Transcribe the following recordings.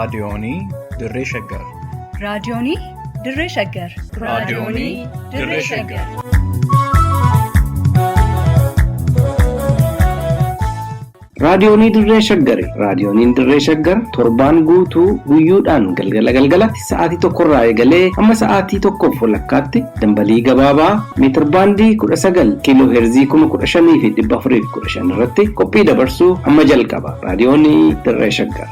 raadiyoonii Dirree Shaggar. Raadiyoonii Dirree Shaggar. Raadiyoonii Dirree Shaggar. Raadiyoonii Dirree Shaggar. Raadiyooniin Dirree Shaggar torbaan guutuu guyyoodhaan galgalatti sa'aatii tokkorraa eegalee hamma sa'aatii tokkoof walakkaatti dambalii gabaabaa meetir baandii 19 kiiloo heerzii 15,415 irratti qophii dabarsuu hamma jalqaba. Raadiyoonii Dirree Shaggar.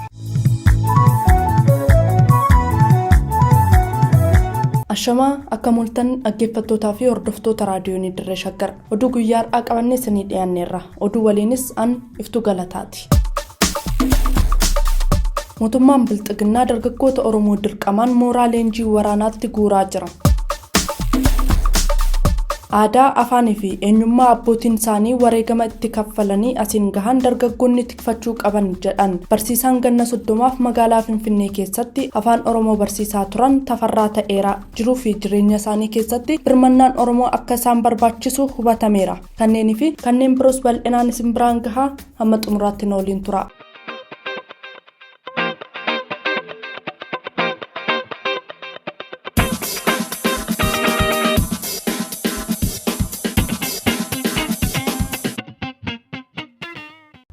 Ashamaa akka mul'atan dhaggeeffattootaa fi hordoftoota raadiyoonii Dirree Shaggar oduu guyyaa har'aa qabannee isinii dhiyaanneerra. Oduu waliinis an Iftuu Galataati. Mootummaan Bilxiginnaa dargaggoota Oromoo dirqamaan mooraa leenjii waraanaatti guuraa jira. Aadaa, afaanii fi eenyummaa abbootiin isaanii wareegama itti kaffalanii asiin gahan dargaggoonni tikfachuu qaban jedhan barsiisaan ganna 30 magaalaa Finfinnee keessatti afaan Oromoo barsiisaa turan Tafarraa Ta'eeraa jiruu fi jireenya isaanii keessatti birmannaan Oromoo akka isaan barbaachisu hubatameera. Kanneenii fi kanneen biroos bal'inaan isin biraan gahaa hamma xumuraatti nu waliin tura.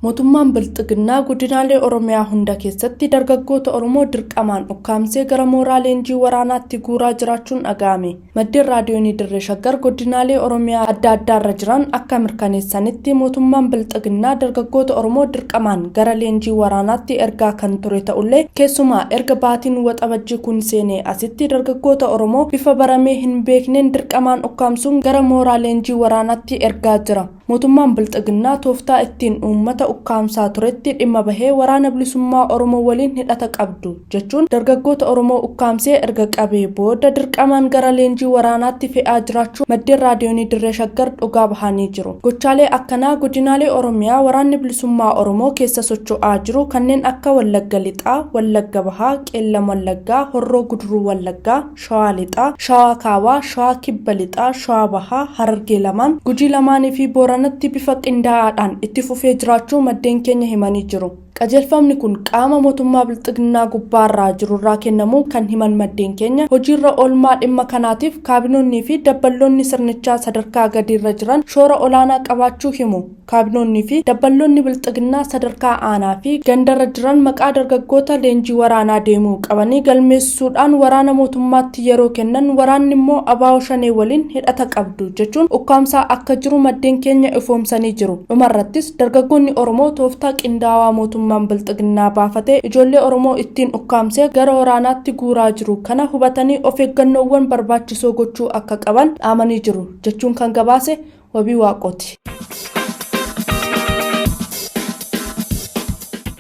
Mootummaan Bilxiginnaa godinaalee Oromiyaa hunda keessatti dargaggoota Oromoo dirqamaan ukkaamsee gara mooraa leenjii waraanaatti guuraa jiraachuun dhaga'ame. Maddeen raadiyoonii Dirree Shaggar godinaalee Oromiyaa adda addaarra jiran akka mirkaneessanitti mootummaan Bilxiginnaa dargaggoota Oromoo dirqamaan gara leenjii waraanaatti ergaa kan ture ta'ullee keessumaa erga baatiin waxabajjii kun seenee asitti dargaggoota Oromoo bifa baramee hin beekneen dirqamaan ukkaamsuun gara mooraa leenjii waraanaatti ergaa jira. Mootummaan Bilxiginnaa tooftaa ittiin uummata ukkaamsaa turetti dhimma bahee waraana bilisummaa Oromoo waliin hidhata qabdu jechuun dargaggoota Oromoo ukkaamsee erga qabee booda dirqamaan gara leenjii waraanaatti fe'aa jiraachuu maddeen raadiyoonii Dirree Shaggar dhugaa bahanii jiru. Gochaalee akkanaa godinaalee Oromiyaa waraanni bilisummaa Oromoo keessa socho'aa jiru kanneen akka Wallagga Lixaa, Wallagga Bahaa, Qeellam Wallaggaa, Horroo Guduruu Wallaggaa, Shawaa Lixaa, Shawaa Kaabaa, Shawaa Kibba Lixaa, Shawaa Bahaa, Harargee lamaan, Gujii lamaanii fi Booranatti bifa qindaa'aadhaan itti fufee jiraachuu maddeen keenya himanii jiru. Qajeelfamni kun qaama mootummaa Bilxiginnaa gubbaarraa jirurraa kennamu kan himan maddeen keenya hojiirra oolmaa dhimma kanaatiif kaabinoonnii fi dabballoonni sirnichaa sadarkaa gadiirra jiran shoora olaanaa qabaachuu himu. Kaabinoonnii fi dabballoonni Bilxiginnaa sadarkaa aanaa fi gandarra jiran maqaa dargaggoota leenjii waraanaa deemuu qabanii galmeessuudhaan waraana mootummaatti yeroo kennan waraanni immoo abaa'oo shanee waliin hidhata qabdu jechuun ukkaamsaa akka jiru maddeen keenya ifoomsanii jiru. Dhumarrattis dargaggoonni Oromoo tooftaa qindaawaa mootummaa Bilxiginnaa baafatee ijoollee Oromoo ittiin ukkaamsee gara waraanaatti guuraa jiru kana hubatanii of eeggannoowwan barbaachisoo gochuu akka qaban dhaamanii jiru jechuun kan gabaase Wabii Waaqooti.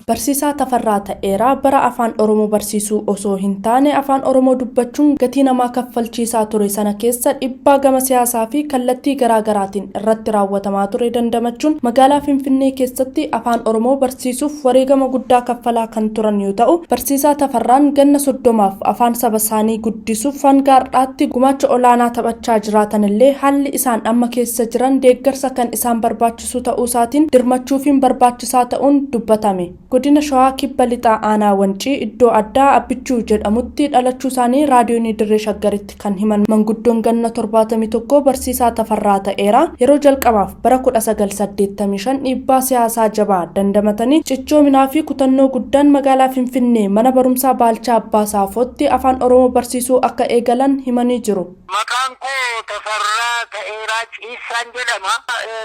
Barsiisaa Tafarraa Ta'eeraa bara afaan Oromoo barsiisuu osoo hin taane afaan Oromoo dubbachuun gatii namaa kaffalchiisaa ture sana keessa dhiibbaa gama siyaasaa fi kallattii garaagaraatiin irratti raawwatamaa ture dandamachuun magaalaa Finfinnee keessatti afaan Oromoo barsiisuuf wareegama guddaa kaffalaa kan turan yoo ta'u barsiisaa Tafarraan ganna 30f afaan saba isaanii guddisuuf fangaardhaatti gumaacha olaanaa taphachaa jiraatan illee haalli isaan amma keessa jiran deeggarsa kan isaan barbaachisu ta'uu isaatiin dirmachuufiin barbaachisaa ta'uun dubbatame. Godina Shawaa Kibba Lixaa Aanaa Wancii iddoo addaa Abbichuu jedhamutti dhalachuu isaanii raadiyoonii Dirree Shaggaritti kan himan manguddoon ganna 71 barsiisaa Tafarraa Ta'eeraa yeroo jalqabaaf bara 1985 dhiibbaa siyaasaa jabaa dandamatanii cichoominaa fi kutannoo guddaan magaalaa Finfinnee mana barumsaa Baalchaa Abbaa Saafootti afaan Oromoo barsiisuu akka eegalan himanii jiru. Maqaan koo Tafarraa Ta'eeraa Ciisaan jedhama.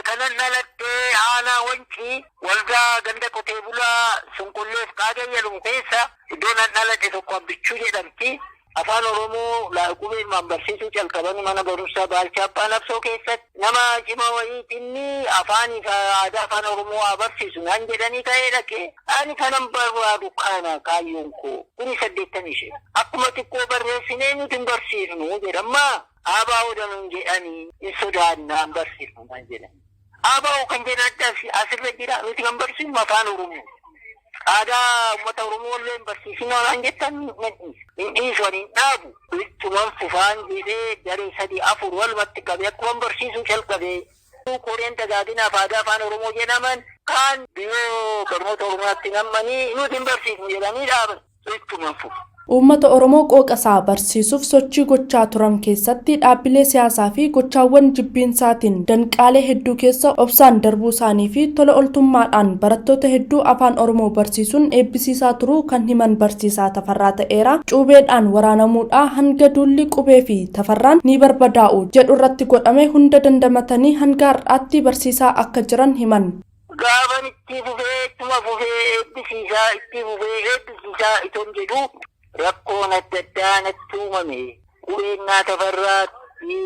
Kanan dhalattee Aanaa Wancii waldaa ganda qotee bulaa Sunqulleef Qaadee jedhamu keessa iddoon an dhalate tokko Abbichuu jedhamti. Afaan Oromoo qubeen barsiisuu jalqaban mana barumsaa Baalchaa Abbaa Nabsoo keessatti nama cima wayiitinni afaanii fi aadaa afaan Oromoo haa barsiisu naan jedhanii ka'ee dhaqe. Ani kanan barbaadu kana kaayyoon koo 85. Akkuma xiqqoo barreessinee nuti hin barsiifnu jedhama. Aabaa odanuun jedhanii hin sodaannaan barsiifnu kan jedhan. Aabaa kan jedhan asirra jira nuti kan barsiifnu afaan Oromoo. Aadaa uummata Oromoo illee barsiisina waan jettan hin dhiisanii hin dhaabu. Ittuma fufaan jedhee daree 3-4 walumatti qabee akkuma barsiisuu jalqabee koreen tajaajilinaaf aadaa afaan Oromoo jedhaman kaan biyyoo barnoota Oromooti nammanii nuti hin barsiifnu jedhanii dhaaban. ittuma fufu. Uummata Oromoo qooqasaa barsiisuuf sochii gochaa turan keessatti dhaabbilee siyaasaa fi gochaawwan jibbiinsaatiin danqaalee hedduu keessa obsaan darbuu isaanii fi tola ooltummaadhaan barattoota hedduu afaan Oromoo barsiisuun eebbisiisaa turuu kan himan barsiisaa Tafarraa Ta'eeraa cuubeedhaan waraanamuudhaa hanga duulli qubee fi tafarraan ni barbadaa'u jedhu irratti godhame hunda dandamatanii hanga har'aatti barsiisaa akka jiran himan. Gaaban itti fufee ittuma fufee eebbisiisaa iton jedhu rakkoon adda addaa natti uumame. Qubeen Tafarraatti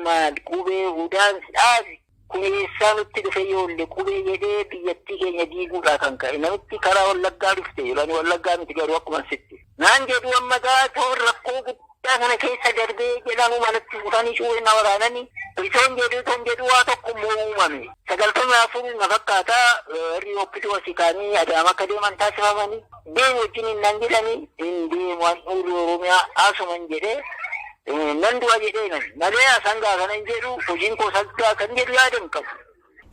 maal qubee hudaan dhaabi kun eessaa nutti dhufe ijoollee qubee jedhee biyyattii keenya diiguudhaa kan ka'e namitti karaa Wallaggaa dhufte jedhani Wallaggaa miti garuu akkuma sitti naan jedhu amma gaatoon rakkoo guddaa kana keessa darbee jedhamu manatti fufanii cuubeen waraananii itoon jedhu waa tokko immoo uumame 94 na fakkaataa warri oppituu asii kaanii Adaama akka deeman taasifamanii deemu wajjin hin nan jedhanii hin deeman Oromiyaa asuman jedhee nan du'a jedhee malee asangaa kana hin jedhu hojiin koo saggaa kan jedhu yaadan qabu.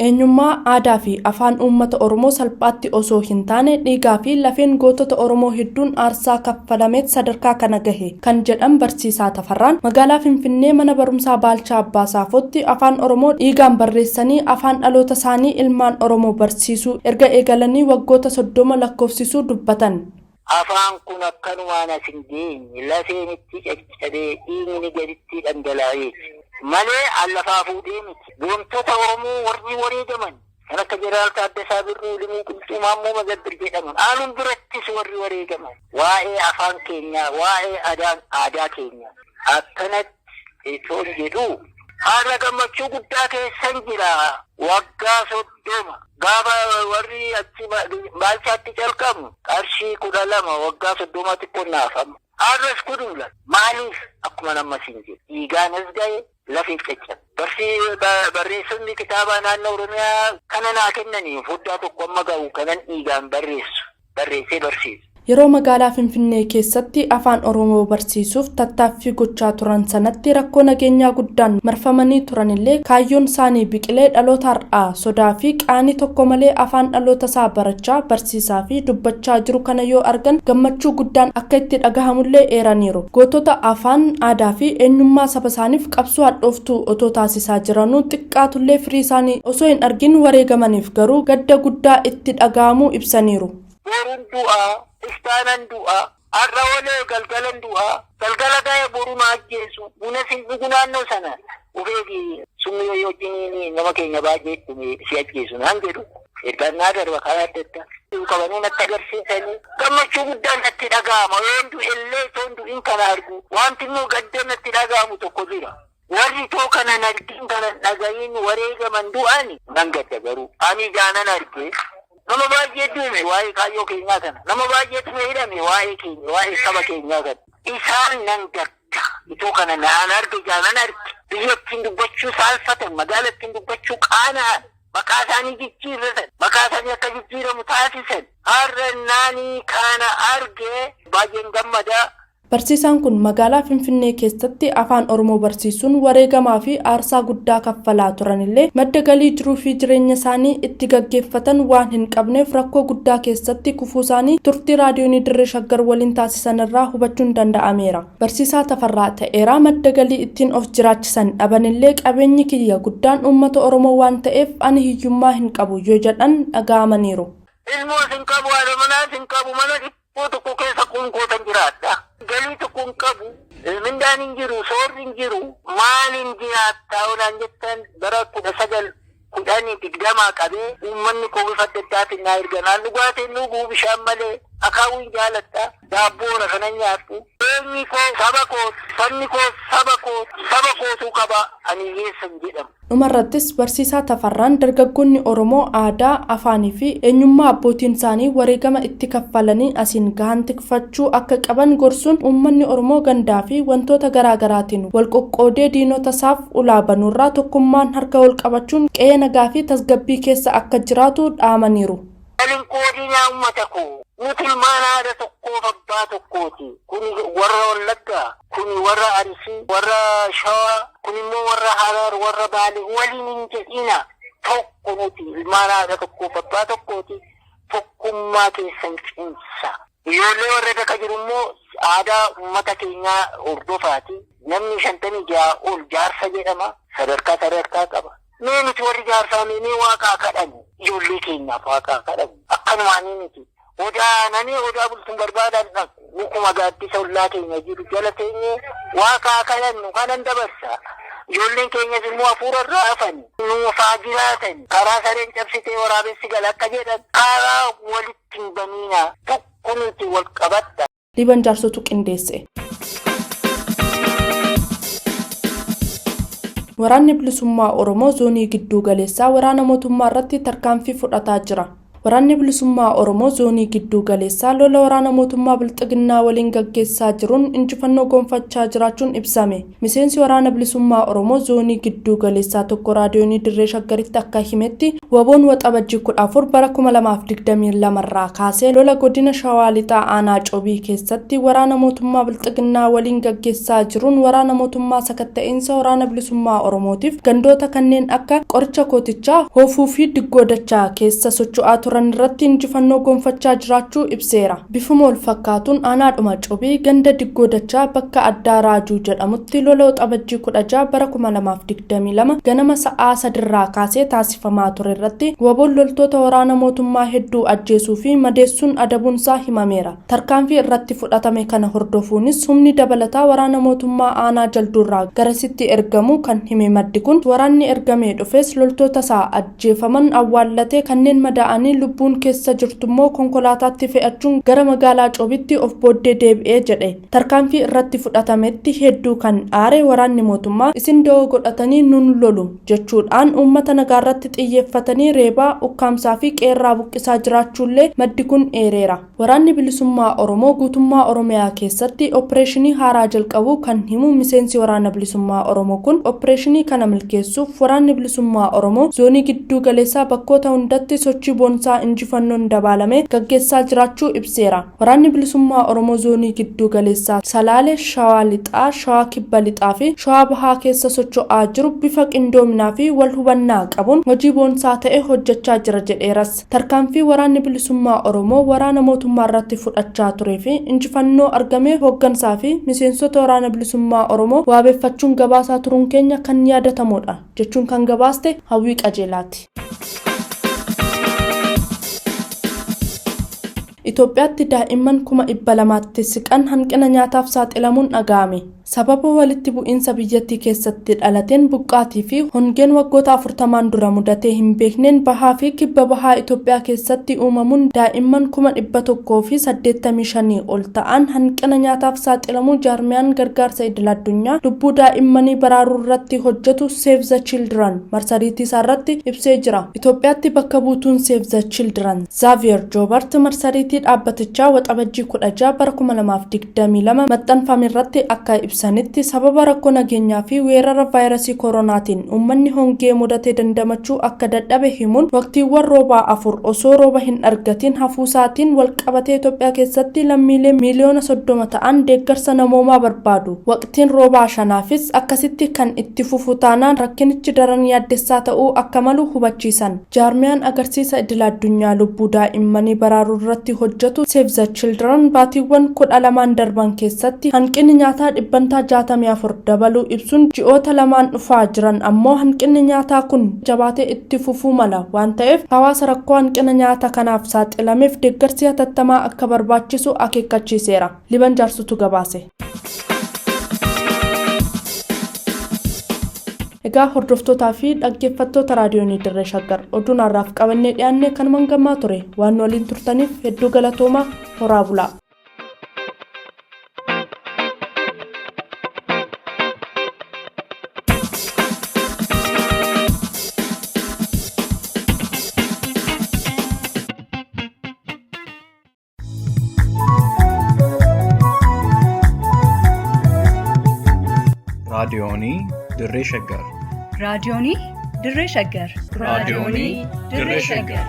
Eenyummaa aadaa fi afaan uummata Oromoo salphaatti osoo hin taane dhiigaa fi lafeen gootota Oromoo hedduun aarsaa kaffalameet sadarkaa kana gahe kan jedhan barsiisaa Tafarraan magaalaa Finfinnee mana barumsaa Baalchaa Abbaasaafootti afaan Oromoo dhiigaan barreessanii afaan dhaloota isaanii ilmaan Oromoo barsiisuu erga eegalanii waggoota 30 lakkoofsisuu dubbatan. Afaan kun akkanumaan as hin geenye lafeen itti caccabee dhiigni gaditti dhangala'ee malee allafaa fuudhee miti gootota Oromoo warri wareegaman kan akka Jeneraal Taaddasaa Birruu Limuu Qilxuu Maammoo Mazabbir jedhaman aanun birattis warri wareegaman waa'ee afaan keenyaa waa'ee aadaa keenyaa akkanatti itoon jedhu haala gammachuu guddaa keessan jira waggaa 30 gaafa warri achi Baalchaatti calqabu qarshii 12 waggaa 30tti qonnaafama arras kudula maaliif akkuma nama sinje dhiigaanis ga'e lafee caccabe barreessonni kitaaba naannoo Oromiyaa kana naa kennanii foddaa tokko amma ga'u kanan dhiigaan barreessee barsiisu. Yeroo magaalaa Finfinnee keessatti afaan Oromoo barsiisuuf tattaaffii gochaa turan sanatti rakkoo nageenyaa guddaan marfamanii turanillee kaayyoon isaanii biqilee dhaloota har'aa sodaa fi qaanii tokko malee afaan dhaloota isaa barachaa barsiisaa fi dubbachaa jiru kana yoo argan gammachuu guddaan akka itti dhagahamullee eeraniiru. Gootota afaan aadaa fi eenyummaa saba isaaniif qabsoo hadhooftuu otoo taasisaa jiranuu xiqqaatullee firii isaanii osoo hin argin wareegamaniif garuu gadda guddaa itti dhagahamuu ibsaniiru. Istaanan du'aa har'a olee galgalan du'aa galgala ga'ee boru na ajjeesu buna sin dhugu naannoo sana ufeefi summii wajjin nama keenya baay'ee si ajjeesu naan jedhu ergannaa darba karaa adda addaa qabanii natti agarsiisanii gammachuu guddaan natti dhaga'ama yoon du'ellee toon du'in kana argu wanti immoo gadda natti dhaga'amu tokko jira warri too kana nagdiin kana dhaga'iin wareegaman du'ani nan gadda garuu ani jaanan argee nama baay'ee duume waa'ee kaayyoo keenyaa kana nama baay'eetu hidhame waa'ee keenya waa'ee saba keenyaa kana isaan nan gadda itoo kana naan arge jaanan arge biyyattiin dubbachuu saalfatan magaalattiin dubbachuu qaana'an maqaa isaanii jijjiirratan maqaa isaanii akka jijjiiramu taasisan har'a naanii kana arge baay'een gammadaa. Barsiisaan kun magaalaa Finfinnee keessatti afaan Oromoo barsiisuun wareegamaa fi aarsaa guddaa kaffalaa turanillee madda galii jiruu fi jireenya isaanii itti gaggeeffatan waan hin qabneef rakkoo guddaa keessatti kufuu isaanii turtii raadiyoonii Dirree Shaggar waliin taasisan irraa hubachuun danda'ameera. Barsiisaa Tafarraa Ta'eeraa madda galii ittiin of jiraachisan dhabanillee qabeenyi kiyya guddaan uummata Oromoo waan ta'eef ani hiyyummaa hin qabu yoo jedhan dhaga'amaniiru. Ilmoo sin qabu haadha manaa sin qabu mana dhibboo tokko keessa kunkootan jiraadha. Galii tokko hin qabu mindaan hin jiru soorri hin jiru maaliin jiraattaa onaan jettan bara 1920 qabee uummanni koo bifa adda addaatiin naa erganaan dhugaatiin dhuguu bishaan malee akaawwiin jaalatta daabboora kana nyaadhu eenyi koo saba koo sabni koo saba kootu qaba ani hiyyeessan jedhamu. Dhumarrattis barsiisaa Tafarraan dargaggoonni Oromoo aadaa afaanii fi eenyummaa abbootiin isaanii wareegama itti kaffalanii asiin gahan tikfachuu akka qaban gorsuun uummanni Oromoo gandaa fi wantoota garaagaraatiin wal qoqqoodee diinota isaaf ulaa banuurraa tokkummaan harka wal qabachuun qe'ee nagaa fi tasgabbii keessa akka jiraatu dhaamaniiru. Waliin qoodinaa uummata koo nuti ilmaan aadaa tokkoof abbaa tokkooti kun warra Wallaggaa kun warra Arsii warra Shawaa kun immoo warra Harar warra Baalee waliin hin jedhina tokko nuti ilmaan aadaa tokkoof abbaa tokkooti tokkummaa keessan cimsa Ijoollee warra takka jiru immoo aadaa uummata keenyaa hordofaati. Namni 56 ol jaarsa jedhama. Sadarkaa qaba. Mee nuti warri jaarsaa mee waaqaa kadhannu. Ijoollee keenyaaf waaqaa kadhannu. Akkanumaanii miti. Odaa bultuun barbaadan mukuma gaaddisa ollaa keenya jiru jala teenyee waaqaa kadhannu kanan dabarsa. Ijoolleen keenyas immoo hafuura irraa hafani. Nuufaa jiraatan karaa sareen cabsitee waraabessi gala akka jedhan karaa walitti hin baniina. Tokkunutti wal qabatta. Liban jaarsotu qindeesse. Waraanni bilisummaa Oromoo zoonii gidduu galeessaa waraana mootummaa irratti tarkaanfii fudhataa jira. Waraanni bilisummaa Oromoo zoonii gidduu galeessaa lola waraana mootummaa bilxiginnaa waliin gaggeessaa jiruun injifannoo gonfachaa jiraachuun ibsame. Miseensi waraana bilisummaa Oromoo zoonii gidduu galeessaa tokko raadiyoonii Dirree Shaggaritti akka himetti waboon waxabajjii 14 bara 2022 irraa kaasee lola godina Shawaa Lixaa Aanaa Coobii keessatti waraana mootummaa bilxiginnaa waliin gaggeessaa jiruun waraana mootummaa sakatta'insa waraana bilisummaa Oromootiif gandoota kanneen akka Qoricha Kootichaa, Hoofuu fi Diggoodachaa keessa socho'aa turan irratti injifannoo gonfachaa jiraachuu ibseera. Bifuma wal fakkaatuun Aanaadhuma Coobii ganda Diggoodachaa bakka Addaa Raajuu jedhamutti lola waxabajjii 16 bara 2022 ganama sa'aa 3 irraa kaasee taasifamaa ture irratti waboon loltoota waraana mootummaa hedduu ajjeesuu fi madeessuun adabuunsaa himameera. Tarkaanfii irratti fudhatame kana hordofuunis humni dabalataa waraana mootummaa Aanaa Jalduurraa garasitti ergamu kan hime maddi kun waraanni ergamee dhufes loltoota isaa ajjeefaman awwaallatee kanneen madaa'anii lubbuun keessa jirtummoo konkolaataatti fe'achuun gara magaalaa Coobitti of booddee deebi'ee jedhe. Tarkaanfii irratti fudhatametti hedduu kan aare waraanni mootummaa isin da'oo godhatanii nun lolu jechuudhaan uummata nagaarratti xiyyeeffatanii reebaa ukkaamsaa fi qeerraa buqqisaa jiraachuullee maddi kun eereera. Waraanni bilisummaa Oromoo guutummaa Oromiyaa keessatti opereeshinii haaraa jalqabu kan himu miseensi waraana bilisummaa Oromoo kun opereeshinii kana milkeessuuf waraanni bilisummaa Oromoo zoonii gidduu galeessaa bakkoota hundatti sochii boonsaa injifannoon dabalame gaggeessaa jiraachuu ibseera. Waraanni bilisummaa Oromoo zoonii gidduu galeessaa Salaalee, Shawaa Lixaa, Shawaa Kibba Lixaa fi Shawaa Bahaa keessa socho'aa jiru bifa qindoominaa fi wal hubannaa qabuun hojii boonsaa ta'e hojjechaa jira jedheeras. Tarkaanfii waraanni bilisummaa Oromoo waraana mootummaa irratti fudhachaa turee fi injifannoo argamee hooggansaa fi miseensota waraana bilisummaa Oromoo waabeeffachuun gabaasaa turuun keenya kan yaadatamudha jechuun kan gabaaste Hawwii Qajeelaati. Itoophiyaatti daa'imman 200,000tti siqan hanqina nyaataaf saaxilamuun dhaga'ame. Sababa walitti bu'iinsa biyyattii keessatti dhalateen buqqaatii fi hongeen waggoota 40 dura mudatee hin beekneen bahaa fi kibba bahaa Itoophiyaa keessatti uumamuun daa'imman 185 ol ta'an hanqina nyaataaf saaxilamuu jaarmiyaan gargaarsa idil-addunyaa lubbuu daa'immanii baraaruu irratti hojjetu Save the Children marsariitii isaa irratti ibsee jira. Itoophiyaatti bakka buutuun Save the Children Xavier Joobert marsariitii dhaabbatichaa waxabajjii 16 bara 2022 maxxanfame irratti akka ibsanitti sababa rakkoo nageenyaa fi weerara vaayirasii koronaatiin uummanni hongee mudatee dandamachuu akka dadhabe himuun waqtiiwwan roobaa 4 osoo rooba hin argatiin hafuusaatiin walqabatee Itoophiyaa keessatti lammiilee miliyoona 30 ta'an deeggarsa namoomaa barbaadu. Waqtiin roobaa 5fis akkasitti kan itti fufu taanaan rakkinichi daran yaaddessaa ta'uu akka malu hubachiisan. Jaarmiyaan agarsiisa idil-addunyaa lubbuu daa'immanii baraaruu irratti hojjetu Save the Children baatiiwwan 12 darban keessatti hanqinni nyaataa 64 dabaluu ibsuun ji'oota lamaan dhufaa jiran ammoo hanqinni nyaataa kun jabaatee itti fufuu mala waan ta'eef hawaasa rakkoo hanqina nyaata kanaaf saaxilameef deeggarsi hatattamaa akka barbaachisu akeekkachiiseera. Liban jaarsutu gabaase. Egaa hordoftootaa fi dhaggeeffattoota raadiyoonii Dirree Shaggar oduun har'aaf qabannee dhiyaanne kan mangammaa ture waan waliin turtaniif hedduu galatoomaa horaa bulaa. raadiyoonii Dirree Shaggar. raadiyoonii Dirree Shaggar. raadiyoonii Dirree Shaggar.